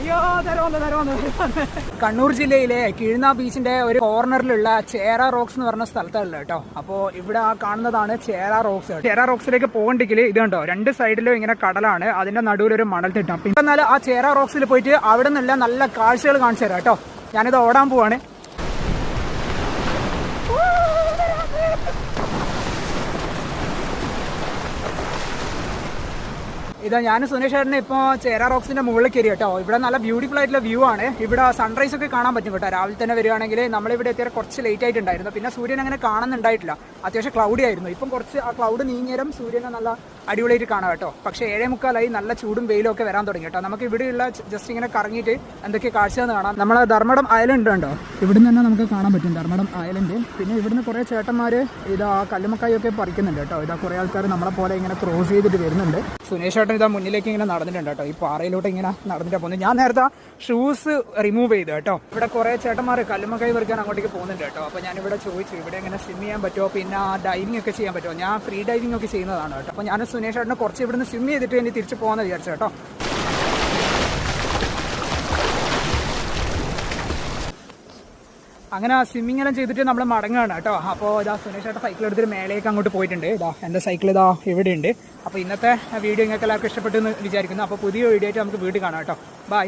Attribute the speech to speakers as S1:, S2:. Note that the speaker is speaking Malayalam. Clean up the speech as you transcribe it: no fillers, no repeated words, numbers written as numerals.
S1: അയ്യോ തരവന്ന് കണ്ണൂർ ജില്ലയിലെ കിഴുന്ന ബീച്ചിന്റെ ഒരു കോർണറിലുള്ള ചേര റോക്സ് എന്ന് പറഞ്ഞ സ്ഥലത്തുള്ള കേട്ടോ. അപ്പോൾ ഇവിടെ ആ കാണുന്നതാണ് ചേര റോക്സ്. ചേര റോക്സിലേക്ക് പോകണ്ടെങ്കിൽ ഇത് കണ്ടോ, രണ്ട് സൈഡിലും ഇങ്ങനെ കടലാണ്, അതിന്റെ നടുവിലൊരു മണൽത്തിട്ടം. പിന്നെ എന്നാൽ ആ ചേര റോക്സിൽ പോയിട്ട് അവിടെ നിന്നുള്ള നല്ല കാഴ്ചകൾ കാണിച്ചു തരാം കേട്ടോ. ഞാനിത് ഓടാൻ പോവാണ്. ഇതാ ഞാൻ സുനേഷ് ചേട്ടനെ ഇപ്പോൾ ചേര റോക്സിന്റെ മുകളിൽ കയറി കേട്ടോ. ഇവിടെ നല്ല ബ്യൂട്ടിഫുൾ ആയിട്ടുള്ള വ്യൂ ആണ്. ഇവിടെ സൺറൈസ് ഒക്കെ കാണാൻ പറ്റും കേട്ടോ. രാവിലെ തന്നെ വരികയാണെങ്കിൽ നമ്മളിവിടെ എത്തിയാൽ കുറച്ച് ലേറ്റ് ആയിട്ടുണ്ടായിരുന്നു. പിന്നെ സൂര്യൻ അങ്ങനെ കാണുന്നുണ്ടായിട്ടില്ല, അത്യാവശ്യം ക്ലൗഡി ആയിരുന്നു. ഇപ്പം കുറച്ച് ആ ക്ലൗഡ് നീങ്ങിയാലും സൂര്യനെ നല്ല അടിപൊളിയായിട്ട് കാണാം കേട്ടോ. പക്ഷേ 7:45 നല്ല ചൂടും വെയിലും ഒക്കെ വരാൻ തുടങ്ങി കേട്ടോ. നമുക്ക് ഇവിടെയുള്ള ജസ്റ്റ് ഇങ്ങനെ കറങ്ങിയിട്ട് എന്തൊക്കെ കാഴ്ചയെന്ന് കാണാം. നമ്മളെ ധർമ്മടം ഐലൻഡ് ഉണ്ടോ, ഇവിടുന്ന് തന്നെ നമുക്ക് കാണാൻ പറ്റും ധർമ്മടം ഐലൻഡ്. പിന്നെ ഇവിടുന്ന് കുറേ ചേട്ടന്മാർ ഇതാ കല്ലുമക്കായൊക്കെ പറിക്കുന്നുണ്ട് കേട്ടോ. ഇതാ കുറേ ആൾക്കാർ നമ്മളെ പോലെ ഇങ്ങനെ ക്രോസ് ചെയ്തിട്ട് വരുന്നുണ്ട്. സുനേഷ് ചേട്ടൻ ഇതാ മുന്നിലേക്ക് ഇങ്ങനെ നടന്നിട്ടുണ്ട് കേട്ടോ. ഈ പാറയിലോട്ട് ഇങ്ങനെ നടന്നിട്ട് പോകുന്നത്. ഞാൻ നേരത്തെ ഷൂസ് റിമൂവ് ചെയ്തു കേട്ടോ. ഇവിടെ കുറേ ചേട്ടന്മാർ കല്ലുമക്കായി പറിക്കാൻ അങ്ങോട്ടേക്ക് പോകുന്നുണ്ട് കേട്ടോ. അപ്പോൾ ഞാനിവിടെ ചോദിച്ചു ഇവിടെ എങ്ങനെ സ്വിം ചെയ്യാൻ പറ്റുമോ, പിന്നെ ഡൈവിംഗ് ഒക്കെ ചെയ്യാൻ പറ്റുമോ. ഞാൻ ഫ്രീ ഡൈവിംഗ് ഒക്കെ ചെയ്യുന്നതാണ് കേട്ടോ. അപ്പോൾ ഞാൻ സുനേഷ് ചേട്ടനെ കുറച്ച് ഇവിടുന്ന് സ്വിം ചെയ്തിട്ട് ഇനി തിരിച്ച് പോകുന്നത് വിചാരിച്ചു കേട്ടോ. അങ്ങനെ സ്വിമ്മിങ് എല്ലാം ചെയ്തിട്ട് നമ്മൾ മടങ്ങുകയാണ് കേട്ടോ. അപ്പോൾ ഇതാ സുനേഷ് ചേട്ടൻ സൈക്കിൾ എടുത്തിട്ട് മേലേക്ക് അങ്ങോട്ട് പോയിട്ടുണ്ട്. ഇതാ എൻ്റെ സൈക്കിൾ ഇതാ ഇവിടെ ഉണ്ട്. അപ്പോൾ ഇന്നത്തെ വീഡിയോ നിങ്ങൾക്ക് എല്ലാവർക്കും ഇഷ്ടപ്പെട്ടു എന്ന് വിചാരിക്കുന്നു. അപ്പോൾ പുതിയ വീഡിയോ ആയിട്ട് നമുക്ക് വീട്ടിൽ കാണാം കേട്ടോ. ബൈ.